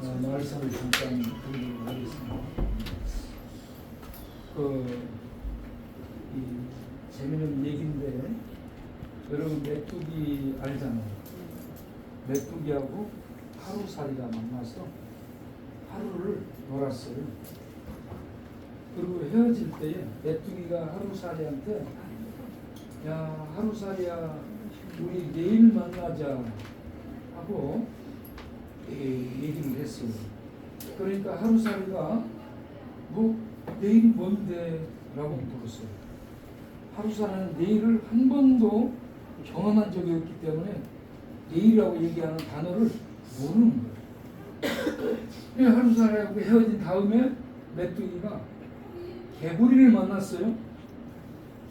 말씀을 잠깐 드리도록 하겠습니다. 이 재미있는 얘기인데, 여러분 메뚜기 알잖아요. 메뚜기하고 하루살이가 만나서 하루를 놀았어요. 그리고 헤어질 때에 메뚜기가 하루살이한테, 야 하루살이야, 우리 내일 만나자 하고 얘기를 했어요. 그러니까 하루살이가 뭐 내일이 뭔데? 라고 물었어요. 하루살이는 내일을 한 번도 경험한 적이 없기 때문에 내일이라고 얘기하는 단어를 모르는 거예요. 하루살이하고 헤어진 다음에 메뚜기가 개구리를 만났어요.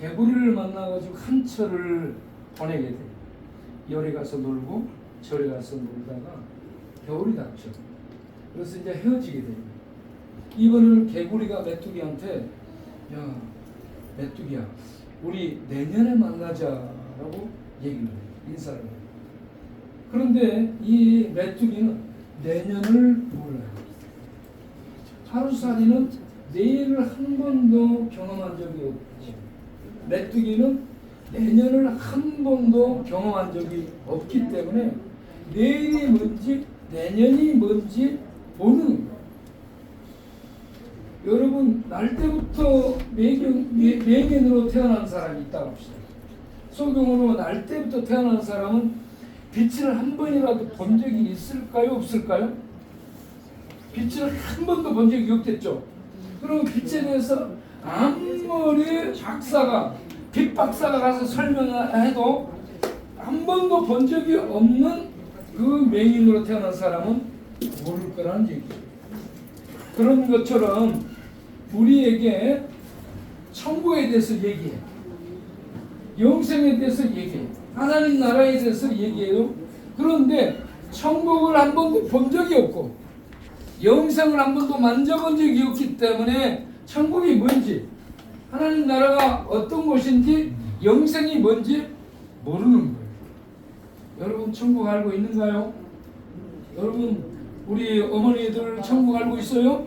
개구리를 만나가지고 한 철을 보내게 돼요. 열에 가서 놀고 절에 가서 놀다가 겨울이 닥쳐. 그래서 이제 헤어지게 돼요. 이번에는 개구리가 메뚜기한테, 야 메뚜기야, 우리 내년에 만나자라고 얘기를 해요. 인사를 해요. 그런데 이 메뚜기는 내년을 몰라요. 하루살이는 내일을 한 번도 경험한 적이 없죠. 메뚜기는 내년을 한 번도 경험한 적이 없기 때문에 내일이 뭔지 내년이 뭔지 모르는 거예요. 여러분 날 때부터 매견으로 태어난 사람이 있다고 합시다. 소경으로 날 때부터 태어난 사람은 빛을 한 번이라도 본 적이 있을까요? 없을까요? 빛을 한 번도 본 적이 없겠죠. 그럼 빛에 대해서 아무리 빛 박사가 가서 설명해도 한 번도 본 적이 없는 그 맹인으로 태어난 사람은 모를 거라는 얘기죠. 그런 것처럼 우리에게 천국에 대해서 얘기해, 영생에 대해서 얘기해, 하나님 나라에 대해서 얘기해요. 그런데 천국을 한 번도 본 적이 없고 영생을 한 번도 만져본 적이 없기 때문에 천국이 뭔지, 하나님 나라가 어떤 곳인지, 영생이 뭔지 모르는 거예요. 여러분 천국 알고 있는가요? 여러분 우리 어머니들 천국 알고 있어요?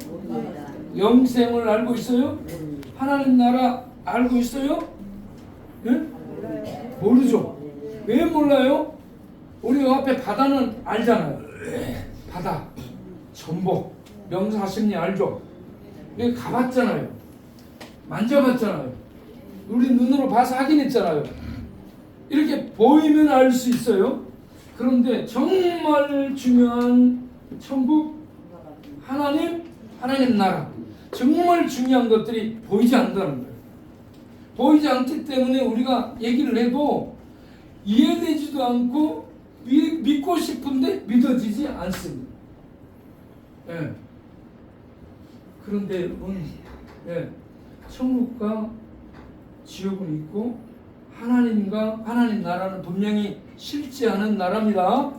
영생을 알고 있어요? 하나님 나라 알고 있어요? 네? 모르죠. 왜 몰라요? 우리 앞에 바다는 알잖아요. 바다, 전복, 명사십리 알죠? 여기 가봤잖아요. 만져봤잖아요. 우리 눈으로 봐서 확인했잖아요. 이렇게 보이면 알 수 있어요. 그런데 정말 중요한 천국, 하나님 나라, 정말 중요한 것들이 보이지 않는다는 거예요. 보이지 않기 때문에 우리가 얘기를 해도 이해되지도 않고 믿고 싶은데 믿어지지 않습니다. 예. 그런데 천국과 지옥은 있고 하나님 나라는 분명히 실제하는 나라입니다.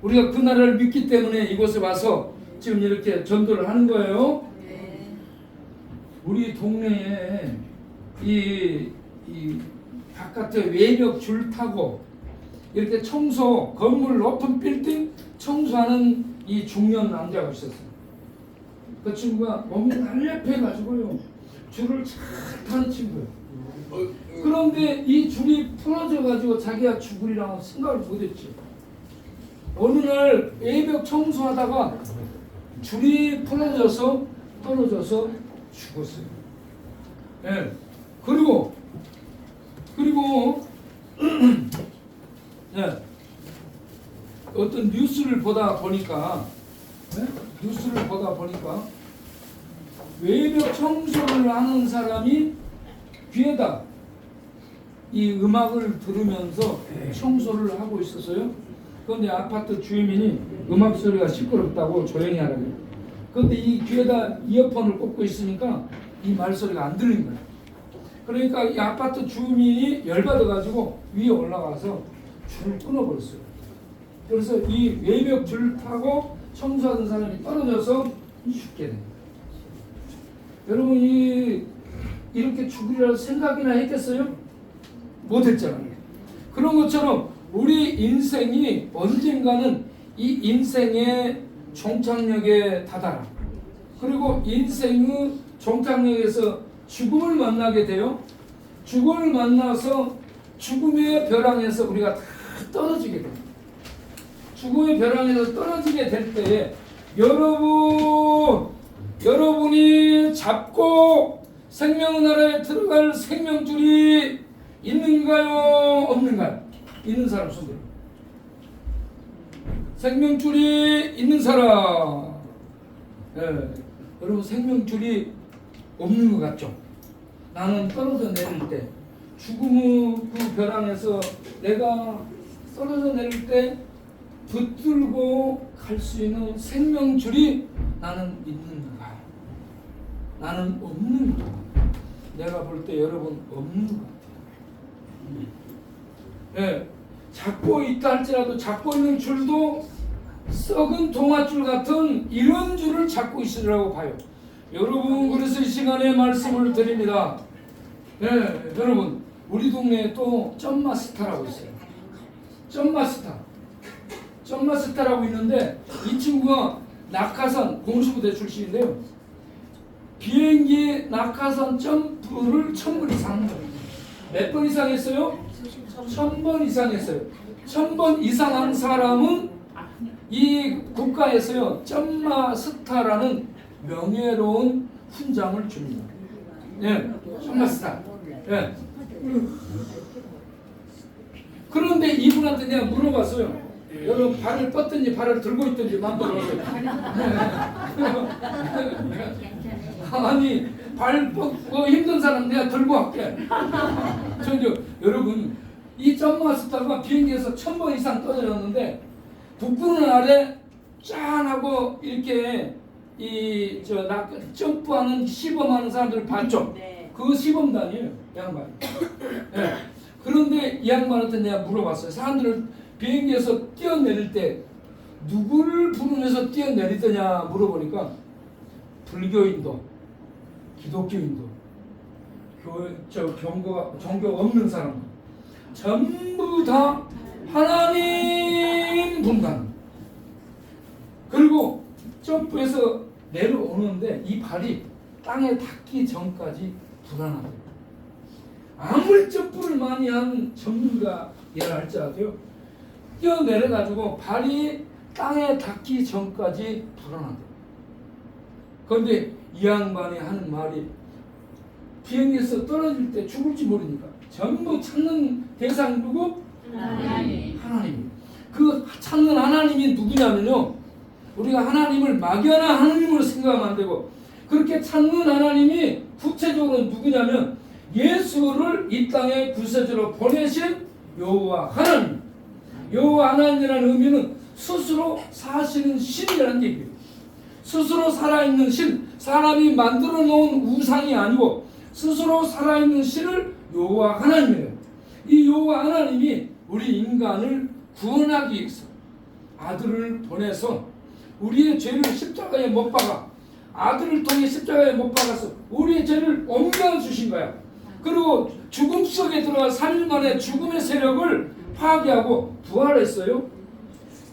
우리가 그 나라를 믿기 때문에 이곳에 와서 지금 이렇게 전도를 하는 거예요. 우리 동네에 이 바깥에 외벽 줄 타고 이렇게 건물 높은 빌딩 청소하는 이 중년 남자가 있었어요. 그 친구가 몸이 날렵해가지고요, 줄을 잘 타는 친구예요. 그런데 이 줄이 풀어져가지고 자기가 죽으리라고 생각을 못했지. 어느 날 외벽 청소하다가 줄이 풀어져서 떨어져서 죽었어요. 예. 그리고 예. 어떤 뉴스를 보다 보니까 외벽 청소를 하는 사람이 귀에다 이 음악을 들으면서 청소를 하고 있었어요. 그런데 아파트 주민이 음악 소리가 시끄럽다고 조용히 하라고. 그런데 이 귀에다 이어폰을 꽂고 있으니까 이 말소리가 안 들리는 거예요. 그러니까 이 아파트 주민이 열받아가지고 위에 올라가서 줄을 끊어버렸어요. 그래서 이 외벽 줄 타고 청소하던 사람이 떨어져서 죽게 됩니다. 여러분 이렇게 죽으리라 생각이나 했겠어요? 못했잖아요. 그런 것처럼 우리 인생이 언젠가는 이 인생의 종착역에 다다라. 그리고 인생의 종착역에서 죽음을 만나게 돼요. 죽음을 만나서 죽음의 벼랑에서 우리가 다 떨어지게 돼요. 죽음의 벼랑에서 떨어지게 될 때에 여러분이 잡고 생명의 나라에 들어갈 생명줄이 있는가요? 없는가요? 있는 사람 손들어. 생명줄이 있는 사람. 여러분 생명줄이 없는 것 같죠? 나는 떨어져 내릴 때 죽음의 그 벼랑에서 내가 떨어져 내릴 때 붙들고 갈 수 있는 생명줄이 나는 있는가? 나는 없는가? 내가 볼 때 여러분 없는 것 같아요. 잡고 있다 할지라도 잡고 있는 줄도 썩은 동아줄 같은 이런 줄을 잡고 있으라고 봐요. 여러분 그래서 이 시간에 말씀을 드립니다. 여러분 우리 동네에 또 점마스터라고 있어요. 점마스터라고 있는데 이 친구가 낙하산 공수부대 출신인데요. 비행기 낙하산 점프를 1000번 이상 한 거예요. 몇 번 이상 했어요? 1000번 이상 했어요. 1000번 이상 한 사람은 이 국가에서요 점마스터라는 명예로운 훈장을 줍니다. 점마스터. 그런데 이분한테 내가 물어봤어요. 여러분 발을 뻗든지 발을 들고 있든지 마음대로 하세요. 아니 발 뻗고 힘든 사람 내가 들고 할게. 여러분 이 점마스터가 비행기에서 1000번 이상 떨어졌는데 북부는 아래 짠 하고 이렇게 점프하는 시범하는 사람들을 봤죠. 그 시범단이에요 양반. 그런데 이 양반한테 내가 물어봤어요. 사람들을 비행기에서 뛰어내릴 때 누구를 부르면서 뛰어내리더냐 물어보니까 불교인도, 기독교인도, 종교가 없는 사람 전부 다 하나님 분간. 그리고 점프해서 내려오는데 이 발이 땅에 닿기 전까지 불안하대요. 아무리 점프를 많이 한 전문가라 할지라도요 뛰어내려가지고 발이 땅에 닿기 전까지 불안하대요. 그런데 이 양반이 하는 말이 비행기에서 떨어질 때 죽을지 모르니까 전부 찾는 대상 누구? 하나님. 그 찾는 하나님이 누구냐면요 우리가 하나님을 막연한 하나님으로 생각하면 안 되고 그렇게 찾는 하나님이 구체적으로 누구냐면 예수를 이 땅에 구세주로 보내신 여호와 하나님. 여호와 하나님이라는 의미는 스스로 사시는 신이라는 얘기예요. 스스로 살아있는 신, 사람이 만들어 놓은 우상이 아니고 스스로 살아있는 신을 여호와 하나님이래요. 이 여호와 하나님이 우리 인간을 구원하기 위해서 아들을 보내서 우리의 죄를 십자가에 못 박아 아들을 통해 십자가에 못 박아서 우리의 죄를 옮겨주신 거야. 그리고 죽음 속에 들어가 3일 만에 죽음의 세력을 파괴하고 부활했어요.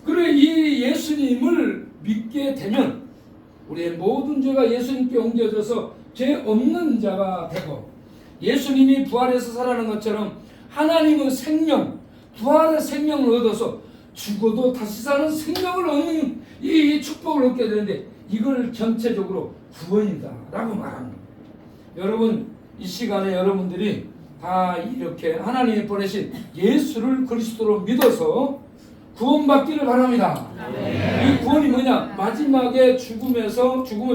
그리고 이 예수님을 믿게 되면 우리의 모든 죄가 예수님께 옮겨져서 죄 없는 자가 되고 예수님이 부활해서 살아나는 것처럼 하나님의 생명, 부활의 생명을 얻어서 죽어도 다시 사는 생명을 얻는 이 축복을 얻게 되는데 이걸 전체적으로 구원이다 라고 말합니다. 여러분 이 시간에 여러분들이 다 이렇게 하나님이 보내신 예수를 그리스도로 믿어서 구원받기를 바랍니다. 이 구원이 뭐냐? 마지막에 죽음의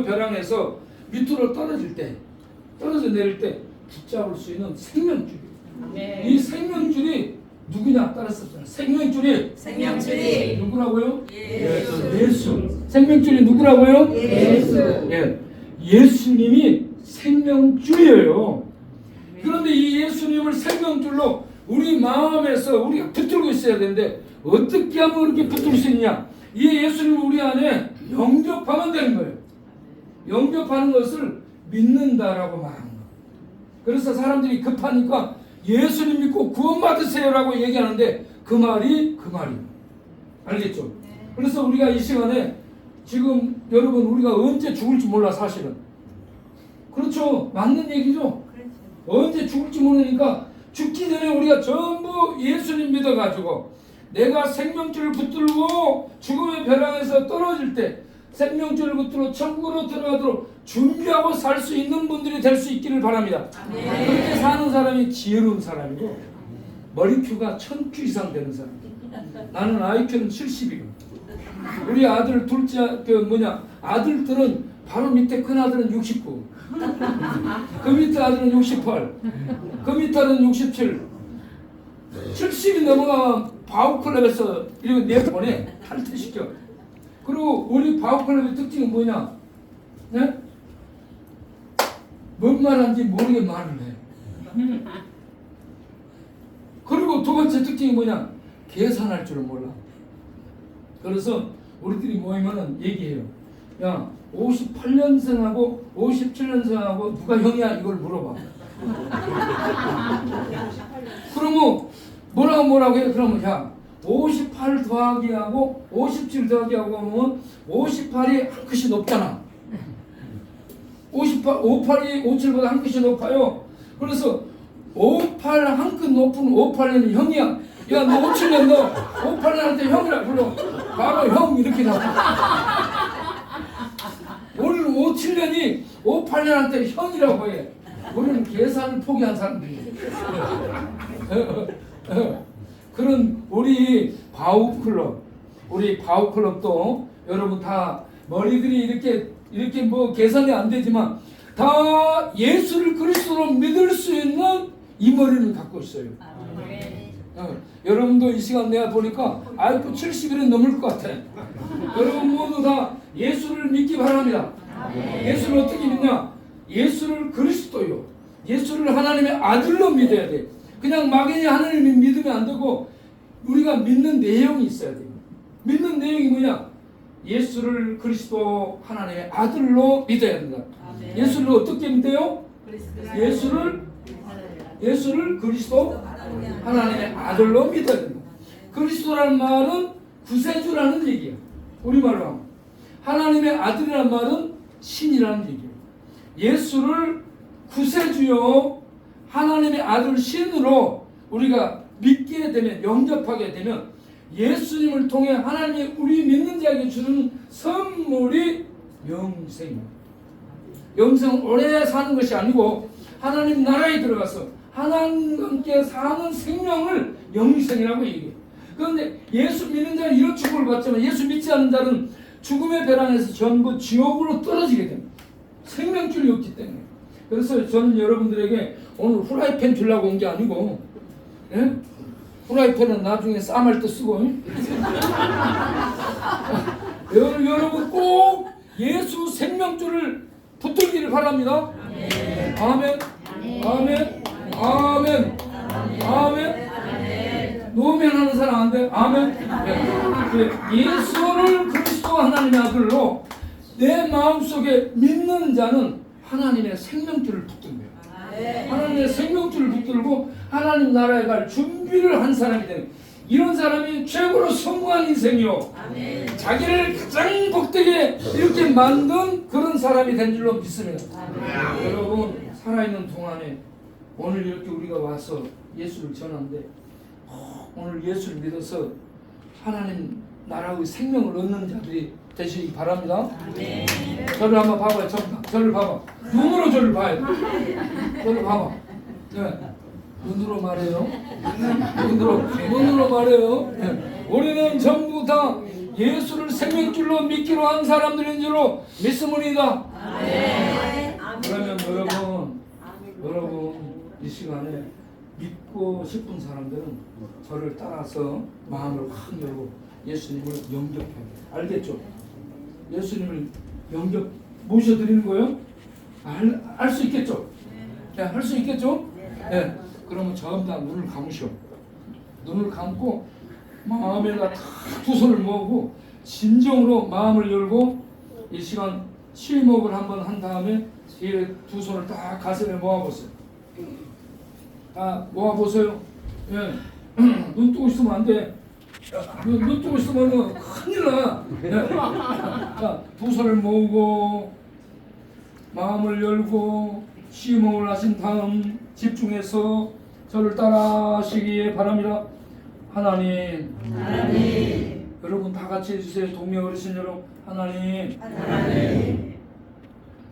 벼랑에서 밑으로 떨어져 내릴 때 붙잡을 수 있는 생명줄이에요. 이 생명줄이 누구냐 따랐었잖아요. 생명줄이 누구라고요? 예수. 생명줄이 누구라고요? 예수. 예수님이 생명줄이에요. 그런데 이 예수님을 생명줄로 우리 마음에서 우리가 붙들고 있어야 되는데 어떻게 하면 그렇게 붙들 수 있냐? 이 예수님을 우리 안에 영접하면 되는 거예요. 영접하는 것을 믿는다라고 말합니다. 그래서 사람들이 급하니까 예수님 믿고 구원받으세요라고 얘기하는데 그 말이 알겠죠? 그래서 우리가 이 시간에 지금 여러분 우리가 언제 죽을지 몰라 사실은. 그렇죠. 맞는 얘기죠. 언제 죽을지 모르니까 죽기 전에 우리가 전부 예수님 믿어가지고 내가 생명줄을 붙들고 죽음의 벼랑에서 떨어질 때 생명줄을 붙들고 천국으로 들어가도록 준비하고 살 수 있는 분들이 될 수 있기를 바랍니다. 그렇게 사는 사람이 지혜로운 사람이고 머리큐가 1000큐 이상 되는 사람. 나는 IQ는 70이고 우리 아들 둘째 아들들은 바로 밑에 큰 아들은 69, 그 밑에 아들은 68, 그 밑에 아들은 67, 70이 넘어가면 바우클럽에서 이렇게 내보내 탈퇴시켜. 그리고 우리 바우클럽의 특징은 뭐냐? 네? 뭔 말하는지 모르게 말을 해. 그리고 두 번째 특징이 뭐냐? 계산할 줄을 몰라. 그래서 우리들이 모이면은 얘기해요. 야, 58년생하고 57년생하고 누가 형이야? 이걸 물어봐. 그러면 뭐라고 해? 그러면 야, 58 더하기하고 57 더하기하고 하면 58이 한 끗이 높잖아. 58이 57보다 한 끗이 높아요. 그래서 58 한 끗 높은 58년이 형이야. 야, 너 57년 너 58년한테 형이라 불러. 바로 형 이렇게 나와. 오늘 57년이 58년한테 형이라고 해. 우리는 계산을 포기한 사람들이에요. 그런 우리 바우클럽도 여러분 다 머리들이 이렇게 뭐 계산이 안 되지만 다 예수를 그리스도로 믿을 수 있는 이 머리를 갖고 있어요. 여러분도 이 시간 내가 보니까 IQ 70일은 넘을 것 같아. 여러분 모두 다 예수를 믿기 바랍니다. 예수를 어떻게 믿냐? 예수를 그리스도요. 예수를 하나님의 아들로 믿어야 돼. 그냥 막연히 하나님을 믿으면 안 되고 우리가 믿는 내용이 있어야 돼요. 믿는 내용이 뭐냐? 예수를 그리스도 하나님의 아들로 믿어야 된다. 예수를 어떻게 믿어요? 예수를 그리스도 하나님의 아들로 믿어야 된다. 그리스도라는 말은 구세주라는 얘기예요. 우리말로 하면. 하나님의 아들이라는 말은 신이라는 얘기예요. 예수를 구세주요 하나님의 아들 신으로 우리가 믿게 되면, 영접하게 되면 예수님을 통해 하나님이 우리 믿는 자에게 주는 선물이 영생입니다. 영생은 오래 사는 것이 아니고 하나님 나라에 들어가서 하나님과 함께 사는 생명을 영생이라고 얘기해요. 그런데 예수 믿는 자는 이런 축복을 받지만 예수 믿지 않는 자는 죽음의 벼랑에서 전부 지옥으로 떨어지게 됩니다. 생명줄이 없기 때문에. 그래서 저는 여러분들에게 오늘 후라이팬 주려고 온 게 아니고, 예? 후라이팬은 나중에 쌈할 때 쓰고, 여러분 꼭 예수 생명줄을 붙들기를 바랍니다. 아멘. 아멘. 아멘. 아멘. 노면 하는 사람 안 돼? 아멘. 네. 예수를 그리스도 하나님의 아들로 내 마음속에 믿는 자는 하나님의 생명줄을 붙든 거예요. 하나님의 생명줄을 붙들고 하나님 나라에 갈 준비를 한 사람이 되는, 이런 사람이 최고로 성공한 인생이요. 자기를 가장 복되게 이렇게 만든 그런 사람이 된 줄로 믿습니다. 여러분 살아있는 동안에 오늘 이렇게 우리가 와서 예수를 전하는데 오늘 예수를 믿어서 하나님 나라의 생명을 얻는 자들이 되시기 바랍니다. 저를 한번 봐봐요. 저를 봐봐. 눈으로 저를 봐야 돼. 저를 봐봐. 네. 눈으로 말해요. 눈으로 말해요. 네. 우리는 전부 다 예수를 생명줄로 믿기로 한 사람들인 줄로 믿습니다. 그러면 여러분 이 시간에 믿고 싶은 사람들은 저를 따라서 마음을 확 열고 예수님을 영접해야 돼요. 알겠죠? 예수님을 모셔드리는 거예요? 할 수 있겠죠? 네, 할 수 있겠죠? 네. 그러면 전부 다 눈을 감으셔. 눈을 감고 마음에다 두 손을 모으고 진정으로 마음을 열고 이 시간 심호흡을 한번 한 다음에 이 두 손을 딱 가슴에 모아보세요. 다 모아보세요. 예. 눈 뜨고 있으면 안 돼. 눈 뜨고 있으면 큰일 나. 자, 두 손을 모으고 마음을 열고 심호흡을 하신 다음 집중해서 저를 따라 하시기에 바랍니다. 하나님, 여러분 다 같이 해주세요. 동료 어르신 여러분, 하나님,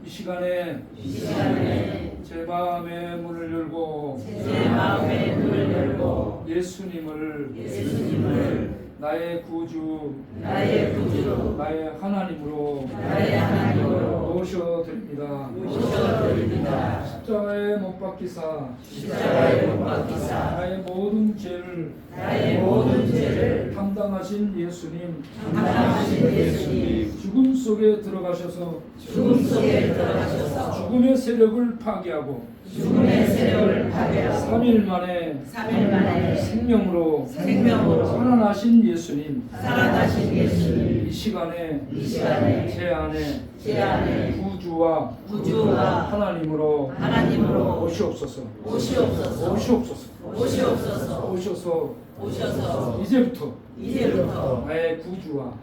이 시간에 제 마음의 문을 열고 예수님을 나의 구주, 나의 하나님으로 모셔드립니다. 십자가에 못 박히사 나의 모든 죄를 담당하신 예수님, 죽음 속에 들어가셔서 죽음의 세력을 파괴하고 3일 만에 생명으로 살아나신 예수님, 이 시간에 제 안에 구주와 하나님으로 오시옵소서. 오셔서 이제부터 나의 구주와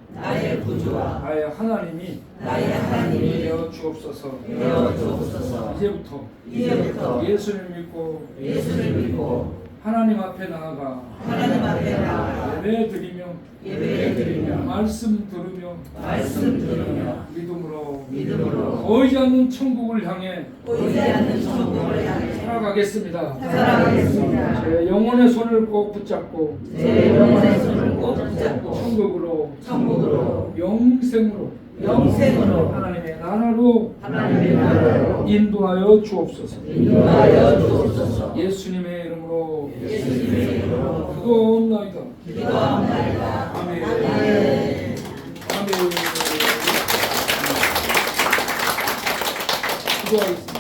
나의 하나님이 되어 주옵소서. 이제부터 예수를 믿고 하나님 앞에 나아가 예배 드리며 말씀 들으며 믿음으로 보이지 않는 천국을 향해 살아가겠습니다. 제 영혼의 손을 꼭 붙잡고 천국으로 영생으로 하나님의 나라로 인도하여 주옵소서. 예수님의 이름으로 기도하옵나이다. 아멘. 기도하겠습니다.